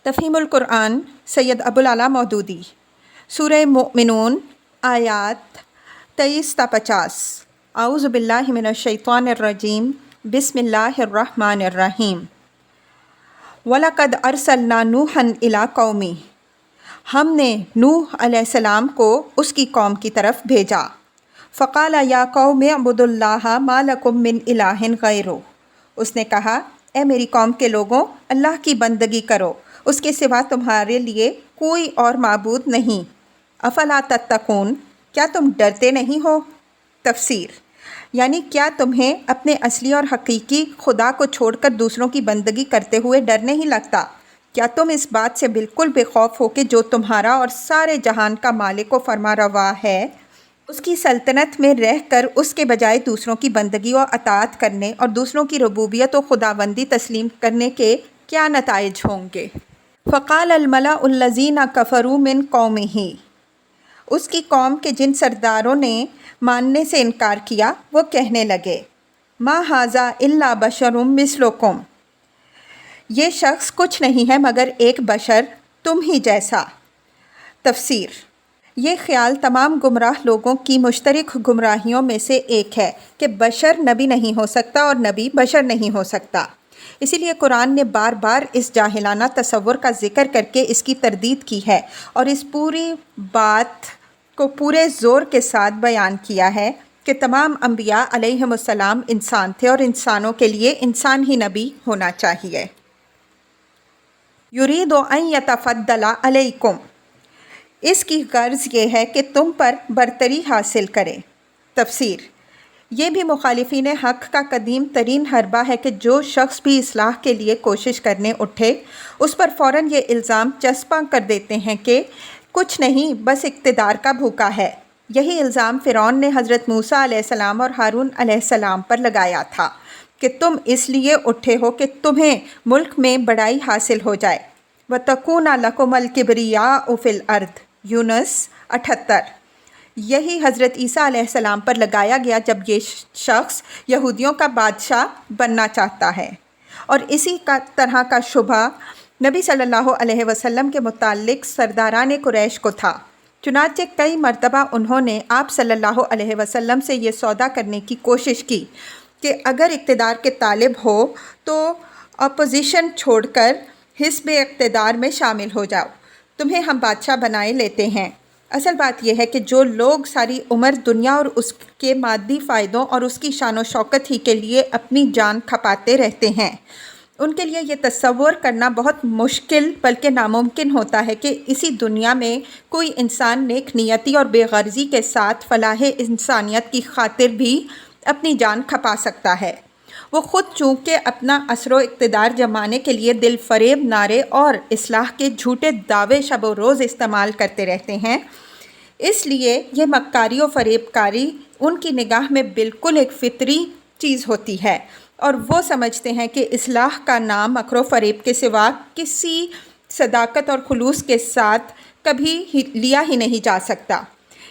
تفہیم القرآن سید ابوالعلا مودودی، سورہ مؤمنون آیات 23 تا 50۔ اعوذ باللہ من الشیطان الرجیم، بسم اللہ الرحمن الرحیم۔ وَلَقَدْ أَرْسَلْنَا نُوحًا إِلَىٰ قَوْمِهِ، ہم نے نوح علیہ السلام کو اس کی قوم کی طرف بھیجا۔ فَقَالَ يَا قَوْمِ اعْبُدُوا اللَّهَ مَا لَكُم مِّنْ إِلَٰهٍ غَيْرُهُ، اس نے کہا اے میری قوم کے لوگوں، اللہ کی بندگی کرو، اس کے سوا تمہارے لیے کوئی اور معبود نہیں۔ افلا تتقون، کیا تم ڈرتے نہیں ہو؟ تفسیر، یعنی کیا تمہیں اپنے اصلی اور حقیقی خدا کو چھوڑ کر دوسروں کی بندگی کرتے ہوئے ڈر نہیں لگتا؟ کیا تم اس بات سے بالکل بے خوف ہو کہ جو تمہارا اور سارے جہان کا مالک و فرما روا ہے، اس کی سلطنت میں رہ کر اس کے بجائے دوسروں کی بندگی و اطاعت کرنے اور دوسروں کی ربوبیت و خداوندی تسلیم کرنے کے کیا نتائج ہوں گے؟ فقال الملأ الذین کفروا من قومہ، اس کی قوم کے جن سرداروں نے ماننے سے انکار کیا وہ کہنے لگے ما ھذا الا بشر مثلکم، یہ شخص کچھ نہیں ہے مگر ایک بشر تم ہی جیسا۔ تفسیر، یہ خیال تمام گمراہ لوگوں کی مشترک گمراہیوں میں سے ایک ہے کہ بشر نبی نہیں ہو سکتا اور نبی بشر نہیں ہو سکتا۔ اسی لیے قرآن نے بار بار اس جاہلانہ تصور کا ذکر کر کے اس کی تردید کی ہے اور اس پوری بات کو پورے زور کے ساتھ بیان کیا ہے کہ تمام انبیاء علیہم السلام انسان تھے اور انسانوں کے لیے انسان ہی نبی ہونا چاہیے۔ یرید ان یتفضل علیکم، اس کی غرض یہ ہے کہ تم پر برتری حاصل کرے۔ تفسیر، یہ بھی مخالفین حق کا قدیم ترین حربہ ہے کہ جو شخص بھی اصلاح کے لیے کوشش کرنے اٹھے اس پر فوراً یہ الزام چسپاں کر دیتے ہیں کہ کچھ نہیں، بس اقتدار کا بھوکا ہے۔ یہی الزام فرعون نے حضرت موسیٰ علیہ السلام اور ہارون علیہ السلام پر لگایا تھا کہ تم اس لیے اٹھے ہو کہ تمہیں ملک میں بڑائی حاصل ہو جائے۔ وَتَكُونَ لَكُمُ الْكِبْرِيَاءُ فِي الْأَرْضِ، یونس 78۔ یہی حضرت عیسیٰ علیہ السلام پر لگایا گیا جب یہ شخص یہودیوں کا بادشاہ بننا چاہتا ہے، اور اسی طرح کا شبہ نبی صلی اللہ علیہ وسلم کے متعلق سرداران قریش کو تھا۔ چنانچہ کئی مرتبہ انہوں نے آپ صلی اللہ علیہ وسلم سے یہ سودا کرنے کی کوشش کی کہ اگر اقتدار کے طالب ہو تو اپوزیشن چھوڑ کر حزب اقتدار میں شامل ہو جاؤ، تمہیں ہم بادشاہ بنائے لیتے ہیں۔ اصل بات یہ ہے کہ جو لوگ ساری عمر دنیا اور اس کے مادی فائدوں اور اس کی شان و شوکت ہی کے لیے اپنی جان کھپاتے رہتے ہیں، ان کے لیے یہ تصور کرنا بہت مشکل بلکہ ناممکن ہوتا ہے کہ اسی دنیا میں کوئی انسان نیک نیتی اور بے غرضی کے ساتھ فلاح انسانیت کی خاطر بھی اپنی جان کھپا سکتا ہے۔ وہ خود چونکہ اپنا اثر و اقتدار جمانے کے لیے دل فریب نعرے اور اصلاح کے جھوٹے دعوے شب و روز استعمال کرتے رہتے ہیں، اس لیے یہ مکاری و فریب کاری ان کی نگاہ میں بالکل ایک فطری چیز ہوتی ہے، اور وہ سمجھتے ہیں کہ اصلاح کا نام مکر و فریب کے سوا کسی صداقت اور خلوص کے ساتھ کبھی لیا ہی نہیں جا سکتا۔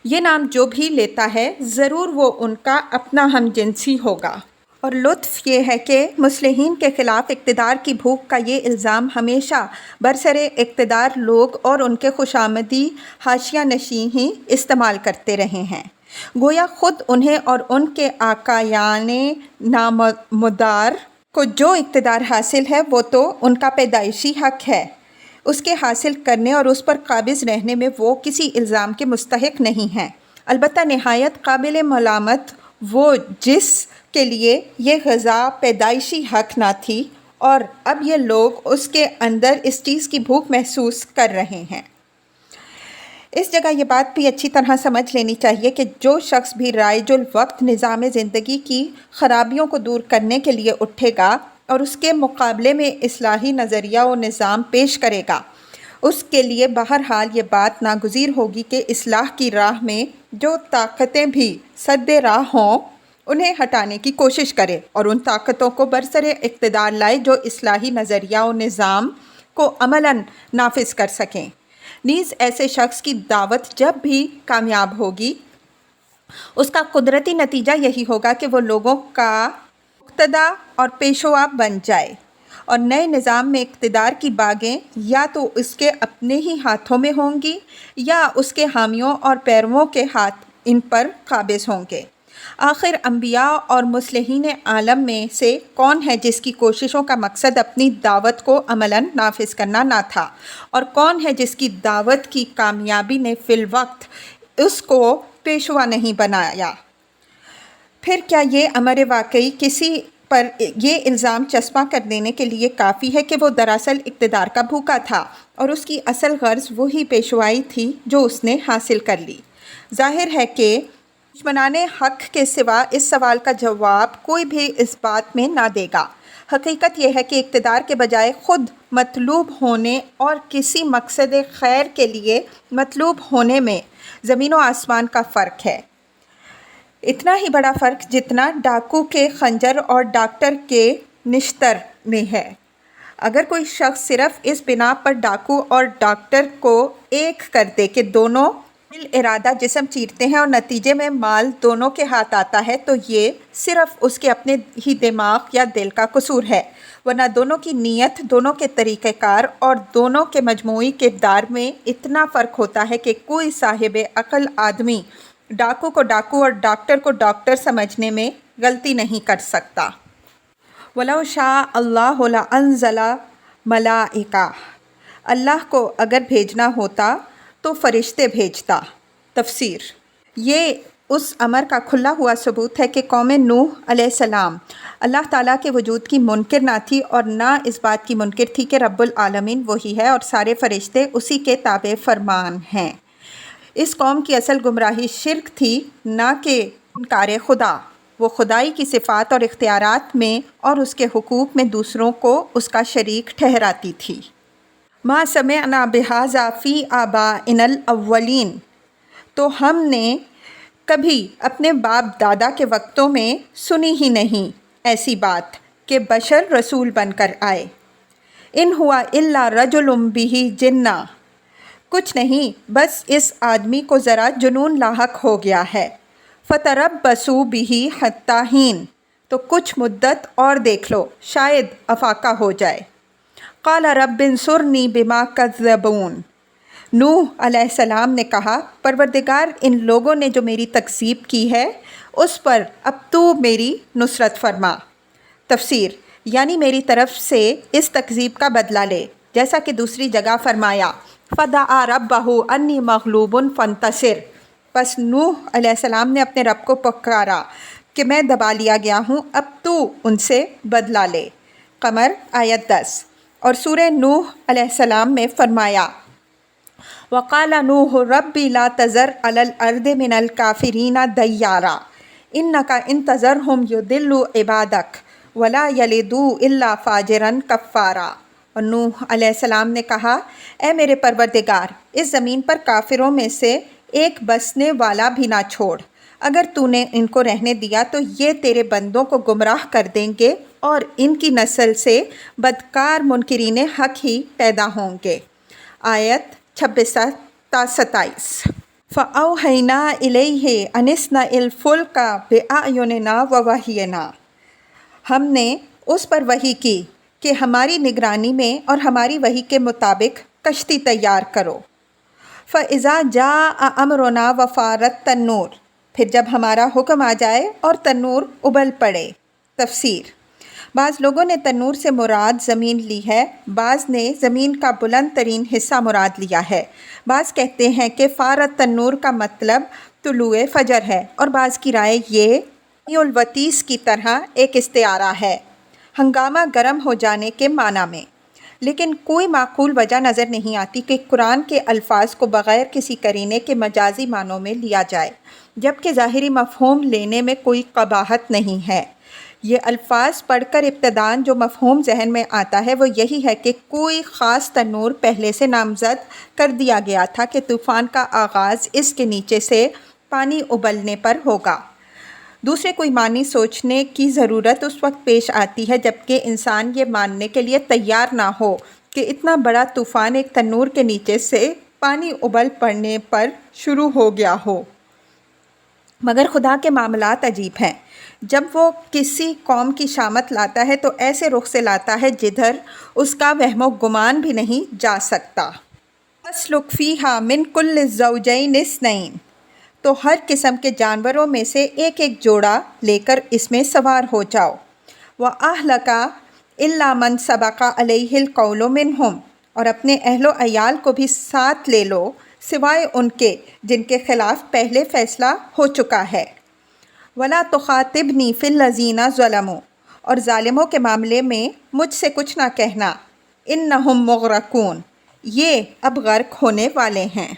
یہ نام جو بھی لیتا ہے ضرور وہ ان کا اپنا ہم جنسی ہوگا۔ اور لطف یہ ہے کہ مصلحین کے خلاف اقتدار کی بھوک کا یہ الزام ہمیشہ برسر اقتدار لوگ اور ان کے خوشامدی حاشیہ نشین ہی استعمال کرتے رہے ہیں، گویا خود انہیں اور ان کے آقایان نامدار کو جو اقتدار حاصل ہے وہ تو ان کا پیدائشی حق ہے، اس کے حاصل کرنے اور اس پر قابض رہنے میں وہ کسی الزام کے مستحق نہیں ہیں۔ البتہ نہایت قابل ملامت وہ جس کے لیے یہ غذا پیدائشی حق نہ تھی، اور اب یہ لوگ اس کے اندر اس چیز کی بھوک محسوس کر رہے ہیں۔ اس جگہ یہ بات بھی اچھی طرح سمجھ لینی چاہیے کہ جو شخص بھی رائج الوقت نظام زندگی کی خرابیوں کو دور کرنے کے لیے اٹھے گا اور اس کے مقابلے میں اصلاحی نظریہ و نظام پیش کرے گا، اس کے لیے بہرحال یہ بات ناگزیر ہوگی کہ اصلاح کی راہ میں جو طاقتیں بھی سد راہ ہوں انہیں ہٹانے کی کوشش کرے اور ان طاقتوں کو برسر اقتدار لائے جو اصلاحی نظریہ و نظام کو عملاً نافذ کر سکیں۔ نیز ایسے شخص کی دعوت جب بھی کامیاب ہوگی اس کا قدرتی نتیجہ یہی ہوگا کہ وہ لوگوں کا مقتدا اور پیشوا بن جائے۔ اور نئے نظام میں اقتدار کی باغیں یا تو اس کے اپنے ہی ہاتھوں میں ہوں گی یا اس کے حامیوں اور پیرووں کے ہاتھ ان پر قابض ہوں گے۔ آخر انبیاء اور مصلحین عالم میں سے کون ہے جس کی کوششوں کا مقصد اپنی دعوت کو عملاً نافذ کرنا نہ تھا، اور کون ہے جس کی دعوت کی کامیابی نے فی الوقت اس کو پیشوا نہیں بنایا؟ پھر کیا یہ امر واقعی کسی پر یہ الزام چسپاں کر دینے کے لیے کافی ہے کہ وہ دراصل اقتدار کا بھوکا تھا اور اس کی اصل غرض وہی پیشوائی تھی جو اس نے حاصل کر لی؟ ظاہر ہے کہ دشمنان حق کے سوا اس سوال کا جواب کوئی بھی اس بات میں نہ دے گا۔ حقیقت یہ ہے کہ اقتدار کے بجائے خود مطلوب ہونے اور کسی مقصد خیر کے لیے مطلوب ہونے میں زمین و آسمان کا فرق ہے۔ اتنا ہی بڑا فرق جتنا ڈاکو کے خنجر اور ڈاکٹر کے نشتر میں ہے۔ اگر کوئی شخص صرف اس بنا پر ڈاکو اور ڈاکٹر کو ایک کر دے کہ دونوں بالارادہ جسم چیرتے ہیں اور نتیجے میں مال دونوں کے ہاتھ آتا ہے، تو یہ صرف اس کے اپنے ہی دماغ یا دل کا قصور ہے، ورنہ دونوں کی نیت، دونوں کے طریقہ کار اور دونوں کے مجموعی کردار میں اتنا فرق ہوتا ہے کہ کوئی صاحب عقل آدمی ڈاکو کو ڈاکو اور ڈاکٹر کو ڈاکٹر سمجھنے میں غلطی نہیں کر سکتا۔ وَلَوْ شَاءَ اللَّهُ لَأَنزَلَ مَلَائِکَةً، اللہ کو اگر بھیجنا ہوتا تو فرشتے بھیجتا۔ تفسیر: یہ اس امر کا کھلا ہوا ثبوت ہے کہ قوم نوح علیہ السلام اللہ تعالیٰ کے وجود کی منکر نہ تھی اور نہ اس بات کی منکر تھی کہ رب العالمین وہی ہے اور سارے فرشتے اسی کے تابع فرمان ہیں۔ اس قوم کی اصل گمراہی شرک تھی، نہ کہ انکار خدا۔ وہ خدائی کی صفات اور اختیارات میں اور اس کے حقوق میں دوسروں کو اس کا شریک ٹھہراتی تھی۔ ما سمعنا بہذا فی آبائنا الاولین، تو ہم نے کبھی اپنے باپ دادا کے وقتوں میں سنی ہی نہیں ایسی بات کہ بشر رسول بن کر آئے۔ ان ہوا الا رجل بہ جنہ، کچھ نہیں بس اس آدمی کو ذرا جنون لاحق ہو گیا ہے۔ فتربصوا بہ حتی حین، تو کچھ مدت اور دیکھ لو شاید افاقہ ہو جائے۔ قال رب انصرنی بما کذبون، نوح علیہ السلام نے کہا پروردگار ان لوگوں نے جو میری تکذیب کی ہے اس پر اب تو میری نصرت فرما۔ تفسیر: یعنی میری طرف سے اس تکذیب کا بدلہ لے، جیسا کہ دوسری جگہ فرمایا فدعا ربہ انی مغلوب فانتصر، پس نوح علیہ السلام نے اپنے رب کو پکارا کہ میں دبا لیا گیا ہوں، اب تو ان سے بدلہ لے۔ قمر آیت 10۔ اور سورہ نوح علیہ السلام میں فرمایا وَقَالَ نُوحٌ رَبِّ لَا تَذَرْ عَلَى الْأَرْضِ مِنَ الْكَافِرِينَ دَيَّارًا إِنَّكَ إِن تَذَرْهُمْ يُضِلُّوا عِبَادَكَ وَلَا يَلِدُوا إِلَّا فَاجِرًا كَفَّارًا۔ اور نوح علیہ السلام نے کہا اے میرے پروردگار، اس زمین پر کافروں میں سے ایک بسنے والا بھی نہ چھوڑ، اگر تو نے ان کو رہنے دیا تو یہ تیرے بندوں کو گمراہ کر دیں گے اور ان کی نسل سے بدکار منکرین حق ہی پیدا ہوں گے۔ آیت 26 تا 27۔ فَأَوْحَيْنَا إِلَيْهِ أَنِ اصْنَعِ الْفُلْكَ بِأَعْيُنِنَا وَوَحْيِنَا، ہم نے اس پر وحی کی کہ ہماری نگرانی میں اور ہماری وحی کے مطابق کشتی تیار کرو۔ فَإِذَا جَاءَ أَمْرُنَا وَفَارَ التَّنُّورُ، پھر جب ہمارا حکم آ جائے اور تنور ابل پڑے۔ تفسیر: بعض لوگوں نے تنور سے مراد زمین لی ہے، بعض نے زمین کا بلند ترین حصہ مراد لیا ہے، بعض کہتے ہیں کہ فارت تنور کا مطلب طلوع فجر ہے، اور بعض کی رائے یہ الوتیس کی طرح ایک استعارہ ہے، ہنگامہ گرم ہو جانے کے معنی میں۔ لیکن کوئی معقول وجہ نظر نہیں آتی کہ قرآن کے الفاظ کو بغیر کسی قرینے کے مجازی معنوں میں لیا جائے، جبکہ ظاہری مفہوم لینے میں کوئی قباحت نہیں ہے۔ یہ الفاظ پڑھ کر ابتداً جو مفہوم ذہن میں آتا ہے وہ یہی ہے کہ کوئی خاص تنور پہلے سے نامزد کر دیا گیا تھا کہ طوفان کا آغاز اس کے نیچے سے پانی ابلنے پر ہوگا۔ دوسرے کوئی معنی سوچنے کی ضرورت اس وقت پیش آتی ہے جبکہ انسان یہ ماننے کے لیے تیار نہ ہو کہ اتنا بڑا طوفان ایک تنور کے نیچے سے پانی ابل پڑنے پر شروع ہو گیا ہو۔ مگر خدا کے معاملات عجیب ہیں۔ جب وہ کسی قوم کی شامت لاتا ہے تو ایسے رخ سے لاتا ہے جدھر اس کا وہم و گمان بھی نہیں جا سکتا۔ فَاسْلُكْ فِيهَا مِنْ كُلِّ الزَّوْجَيْنِ اثْنَيْنِ، تو ہر قسم کے جانوروں میں سے ایک ایک جوڑا لے کر اس میں سوار ہو جاؤ۔ وَأَهْلَكَ إِلَّا مَنْ سَبَقَ عَلَيْهِ الْقَوْلُ مِنْهُمْ، اور اپنے اہل و عیال کو بھی ساتھ لے لو سوائے ان کے جن کے خلاف پہلے فیصلہ ہو چکا ہے۔ وَلَا تُخَاطِبْنِي فِي الَّذِينَ ظَلَمُوا، اور ظالموں کے معاملے میں مجھ سے کچھ نہ کہنا۔ إِنَّهُمْ مُغْرَقُونَ، یہ اب غرق ہونے والے ہیں۔